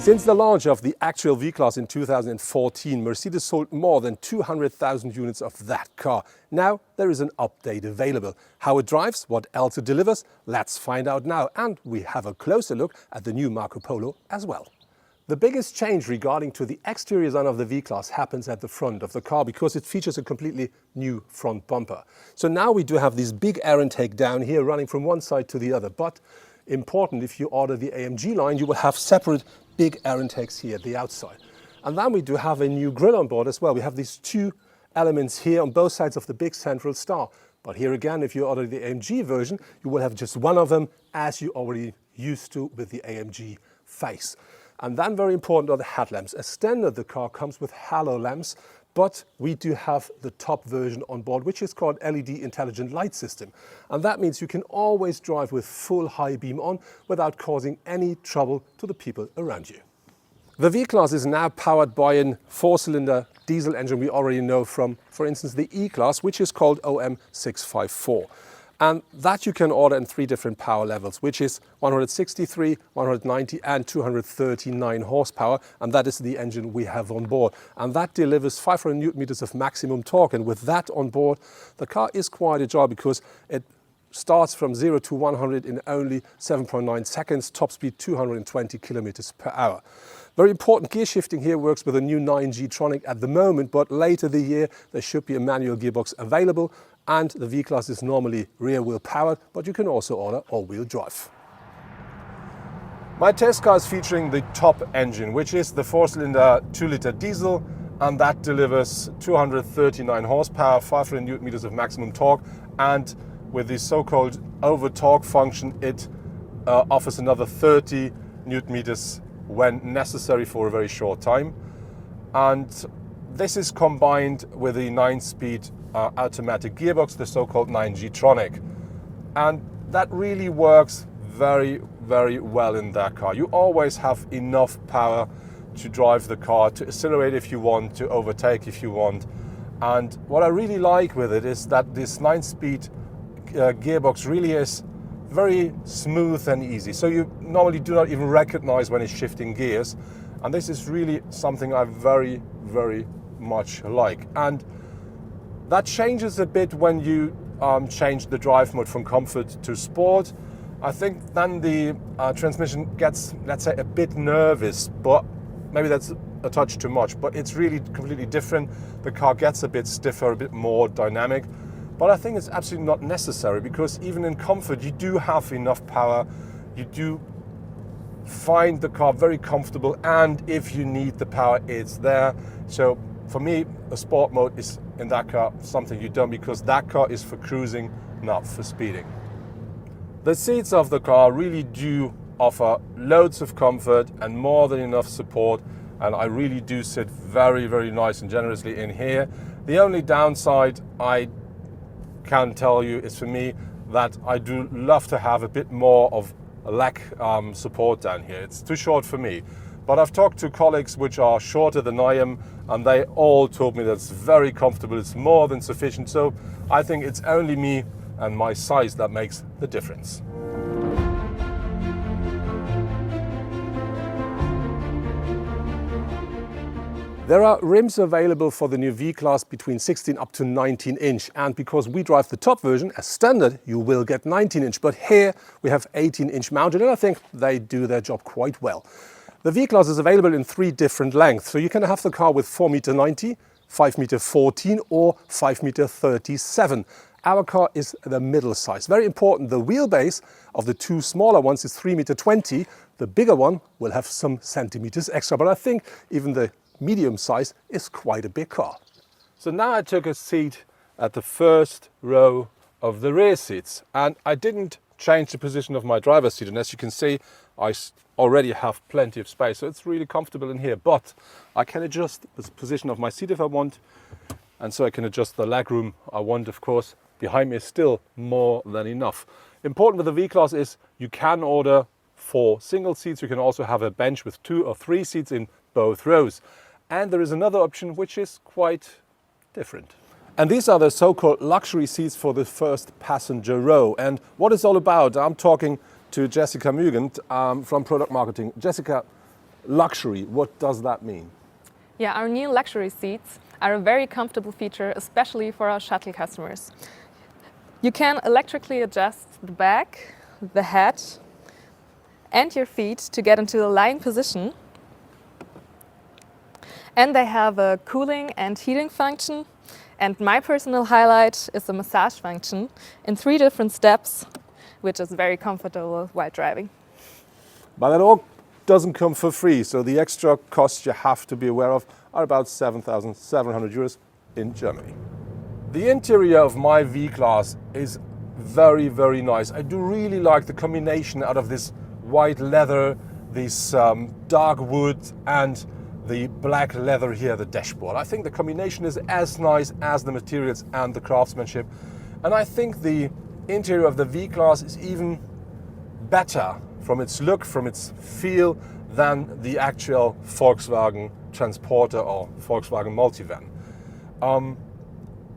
Since the launch of the actual V-Class in 2014, Mercedes sold more than 200,000 units of that car. Now there is an update available. How it drives, what else it delivers, let's find out now. And we have a closer look at the new Marco Polo as well. The biggest change regarding to the exterior design of the V-Class happens at the front of the car because it features a completely new front bumper. So now we do have this big air intake down here running from one side to the other. But important, if you order the AMG line, you will have separate big air intakes here at the outside. And then we do have a new grille on board as well. We have these two elements here on both sides of the big central star. But here again, if you order the AMG version, you will have just one of them, as you already used to with the AMG face. And then very important are the headlamps. As standard, the car comes with halo lamps, but we do have the top version on board, which is called LED Intelligent Light System. And that means you can always drive with full high beam on without causing any trouble to the people around you. The V-Class is now powered by a 4-cylinder diesel engine we already know from, for instance, the E-Class, which is called OM654. And that you can order in 3 different power levels, which is 163, 190 and 239 horsepower. And that is the engine we have on board. And that delivers 500 Newton meters of maximum torque. And with that on board, the car is quite a job because it starts from 0 to 100 in only 7.9 seconds, top speed 220 kilometers per hour. Very important, gear shifting here works with a new 9G Tronic at the moment, but later the year there should be a manual gearbox available, and the V-Class is normally rear wheel powered, but you can also order all-wheel drive. My test car is featuring the top engine, which is the 4-cylinder 2-liter diesel, and that delivers 239 horsepower, 500 Newton meters of maximum torque, and with the so-called over torque function, it offers another 30 Newton meters when necessary for a very short time. And this is combined with a 9-speed automatic gearbox, the so-called 9G Tronic. And that really works very, very well in that car. You always have enough power to drive the car, to accelerate if you want, to overtake if you want. And what I really like with it is that this 9-speed gearbox really is very smooth and easy. So you normally do not even recognize when it's shifting gears. And this is really something I very, very much like. And that changes a bit when you change the drive mode from comfort to sport. I think then the transmission gets, let's say, a bit nervous, but maybe that's a touch too much, but it's really completely different. The car gets a bit stiffer, a bit more dynamic. But I think it's absolutely not necessary, because even in comfort, you do have enough power. You do find the car very comfortable, and if you need the power, it's there. So for me, a sport mode is in that car something you don't, because that car is for cruising, not for speeding. The seats of the car really do offer loads of comfort and more than enough support, and I really do sit very, very nice and generously in here. The only downside I can tell you is, for me, that I do love to have a bit more of a leg support down here. It's too short for me. But I've talked to colleagues which are shorter than I am, and they all told me that it's very comfortable, it's more than sufficient. So I think it's only me and my size that makes the difference. There are rims available for the new V-Class between 16 up to 19 inch. And because we drive the top version as standard, you will get 19 inch. But here we have 18 inch mounted, and I think they do their job quite well. The V-Class is available in 3 different lengths. So you can have the car with 4.90 m, 5.14 m or 5.37 m. Our car is the middle size. Very important, the wheelbase of the 2 smaller ones is 3.20 m. The bigger one will have some centimeters extra, but I think even the medium size is quite a big car. So now I took a seat at the first row of the rear seats, and I didn't change the position of my driver's seat, and as you can see, I already have plenty of space, so it's really comfortable in here. But I can adjust the position of my seat if I want, and so I can adjust the leg room I want. Of course, behind me is still more than enough. Important with the V-Class is you can order 4 single seats. You can also have a bench with 2 or 3 seats in both rows. And there is another option which is quite different. And these are the so-called luxury seats for the first passenger row. And what it's all about, I'm talking to Jessica Mugent from Product Marketing. Jessica, luxury. What does that mean? Yeah, our new luxury seats are a very comfortable feature, especially for our shuttle customers. You can electrically adjust the back, the head, and your feet to get into the lying position. And they have a cooling and heating function. And my personal highlight is the massage function in 3 different steps, which is very comfortable while driving. But that all doesn't come for free, so the extra costs you have to be aware of are about 7,700 euros in Germany. The interior of my V-Class is very, very nice. I do really like the combination out of this white leather, this dark wood, and the black leather here, the dashboard. I think the combination is as nice as the materials and the craftsmanship. And I think the interior of the V-Class is even better from its look, from its feel, than the actual Volkswagen Transporter or Volkswagen Multivan.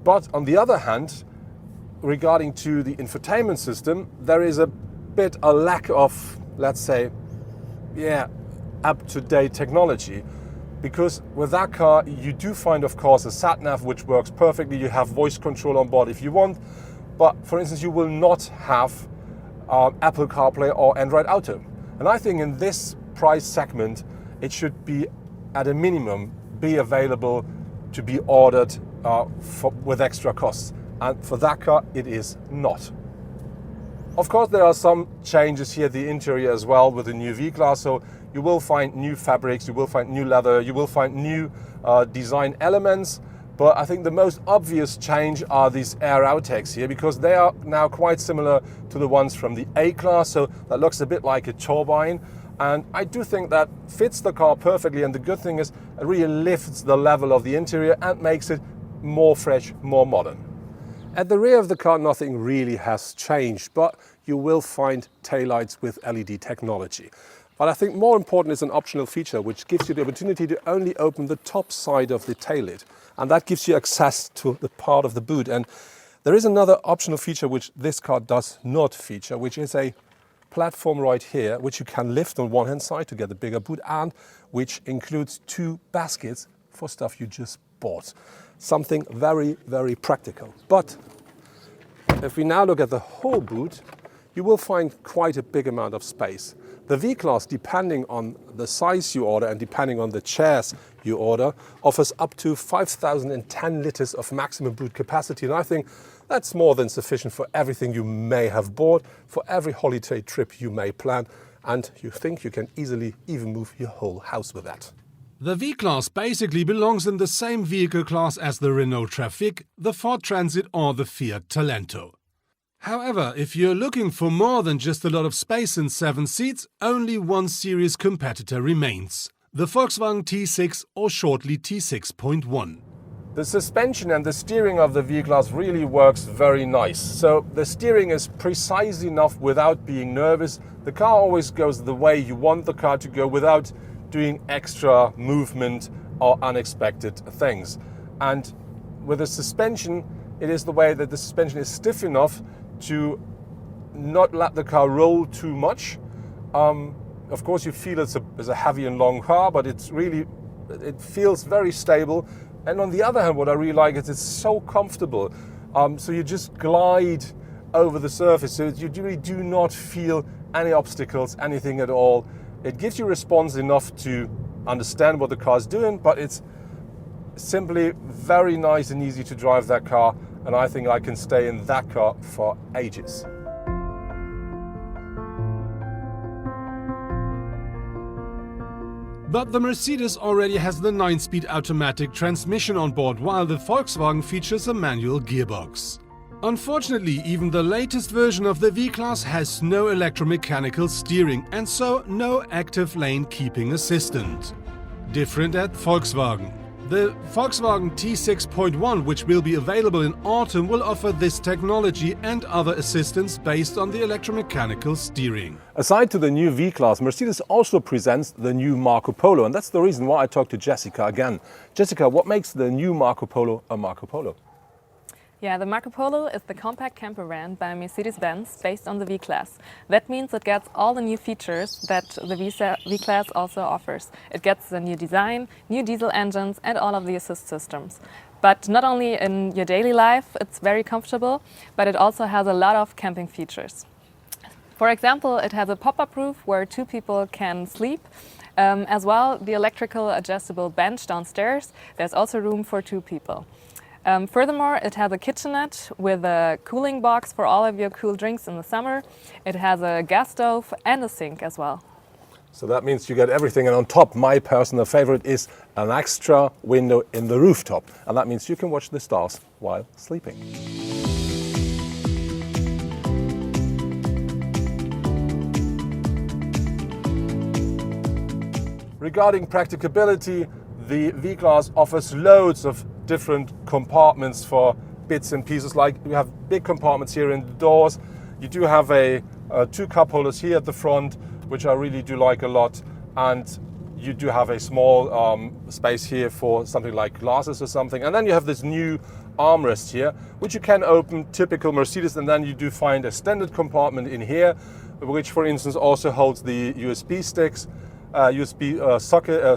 But on the other hand, regarding to the infotainment system, there is a bit a lack of, let's say, up-to-date technology. Because with that car, you do find, of course, a sat-nav which works perfectly. You have voice control on board if you want. But for instance, you will not have Apple CarPlay or Android Auto. And I think in this price segment, it should be, at a minimum, be available to be ordered with extra costs. And for that car, it is not. Of course, there are some changes here at the interior as well with the new V-Class. So you will find new fabrics, you will find new leather, you will find new design elements. But I think the most obvious change are these air outtakes here, because they are now quite similar to the ones from the A-Class. So that looks a bit like a turbine. And I do think that fits the car perfectly. And the good thing is it really lifts the level of the interior and makes it more fresh, more modern. At the rear of the car, nothing really has changed, but you will find taillights with LED technology. But I think more important is an optional feature which gives you the opportunity to only open the top side of the tail lid. And that gives you access to the part of the boot. And there is another optional feature which this car does not feature, which is a platform right here, which you can lift on one hand side to get a bigger boot, and which includes 2 baskets for stuff you just bought. Something very, very practical. But if we now look at the whole boot, you will find quite a big amount of space. The V-Class, depending on the size you order and depending on the chairs you order, offers up to 5,010 liters of maximum boot capacity. And I think that's more than sufficient for everything you may have bought, for every holiday trip you may plan. And you think you can easily even move your whole house with that. The V-Class basically belongs in the same vehicle class as the Renault Trafic, the Ford Transit or the Fiat Talento. However, if you're looking for more than just a lot of space and 7 seats, only one serious competitor remains: the Volkswagen T6 or shortly T6.1. The suspension and the steering of the V-Class really works very nice. So the steering is precise enough without being nervous. The car always goes the way you want the car to go without doing extra movement or unexpected things. And with the suspension, it is the way that the suspension is stiff enough to not let the car roll too much. Of course, you feel it's a heavy and long car, but it feels very stable. And on the other hand, what I really like is it's so comfortable. So you just glide over the surface. So you really do not feel any obstacles, anything at all. It gives you response enough to understand what the car is doing, but it's simply very nice and easy to drive that car. And I think I can stay in that car for ages. But the Mercedes already has the 9-speed automatic transmission on board, while the Volkswagen features a manual gearbox. Unfortunately, even the latest version of the V-Class has no electromechanical steering and so no active lane keeping assistant. Different at Volkswagen. The Volkswagen T6.1, which will be available in autumn, will offer this technology and other assistance based on the electromechanical steering. Aside to the new V-Class, Mercedes also presents the new Marco Polo, and that's the reason why I talked to Jessica again. Jessica, what makes the new Marco Polo a Marco Polo? Yeah, the Marco Polo is the compact camper van by Mercedes-Benz based on the V-Class. That means it gets all the new features that the V-Class also offers. It gets the new design, new diesel engines and all of the assist systems. But not only in your daily life it's very comfortable, but it also has a lot of camping features. For example, it has a pop-up roof where 2 people can sleep. As well, the electrical adjustable bench downstairs, there's also room for 2 people. Furthermore, it has a kitchenette with a cooling box for all of your cool drinks in the summer. It has a gas stove and a sink as well. So that means you get everything, and on top, my personal favorite is an extra window in the rooftop. And that means you can watch the stars while sleeping. Regarding practicability, the V-Class offers loads of different compartments for bits and pieces. Like you have big compartments here in the doors. You do have 2 cup holders here at the front, which I really do like a lot. And you do have a small space here for something like glasses or something. And then you have this new armrest here, which you can open, typical Mercedes. And then you do find a standard compartment in here, which for instance also holds the USB sticks, USB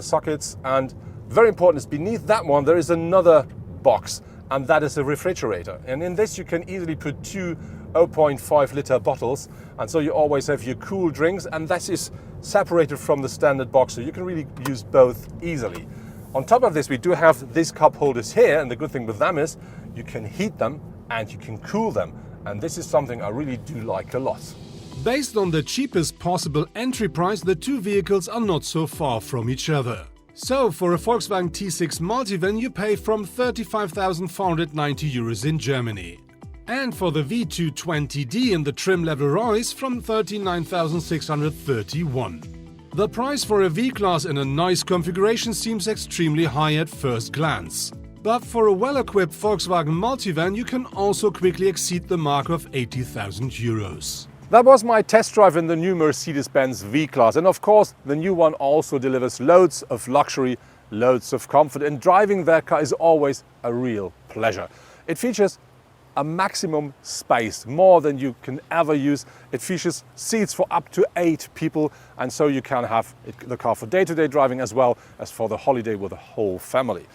sockets, and very important is beneath that one there is another box, and that is a refrigerator. And in this you can easily put 2 0.5 liter bottles, and so you always have your cool drinks, and that is separated from the standard box, so you can really use both easily. On top of this, we do have these cup holders here, and the good thing with them is you can heat them and you can cool them, and this is something I really do like a lot. Based on the cheapest possible entry price, the 2 vehicles are not so far from each other. So, for a Volkswagen T6 multivan you pay from 35,490 euros in Germany. And for the V220D in the trim level Royce from 39,631. The price for a V-Class in a nice configuration seems extremely high at first glance. But for a well-equipped Volkswagen multivan you can also quickly exceed the mark of 80,000 euros. That was my test drive in the new Mercedes-Benz V-Class, and of course the new one also delivers loads of luxury, loads of comfort, and driving that car is always a real pleasure. It features a maximum space, more than you can ever use. It features seats for up to 8 people, and so you can have the car for day-to-day driving as well as for the holiday with the whole family.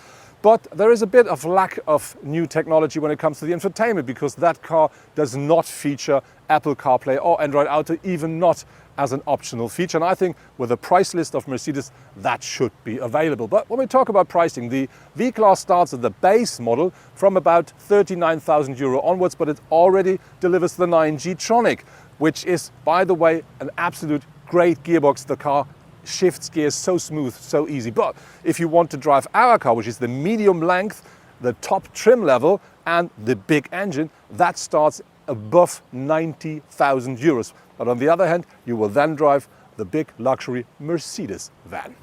But there is a bit of lack of new technology when it comes to the infotainment, because that car does not feature Apple CarPlay or Android Auto, even not as an optional feature. And I think with the price list of Mercedes, that should be available. But when we talk about pricing, the V-Class starts at the base model from about 39,000 euro onwards, but it already delivers the 9G Tronic, which is, by the way, an absolute great gearbox. The car shifts gears so smooth, so easy. But if you want to drive our car, which is the medium length, the top trim level and the big engine, that starts above 90,000 euros. But on the other hand, you will then drive the big luxury Mercedes van.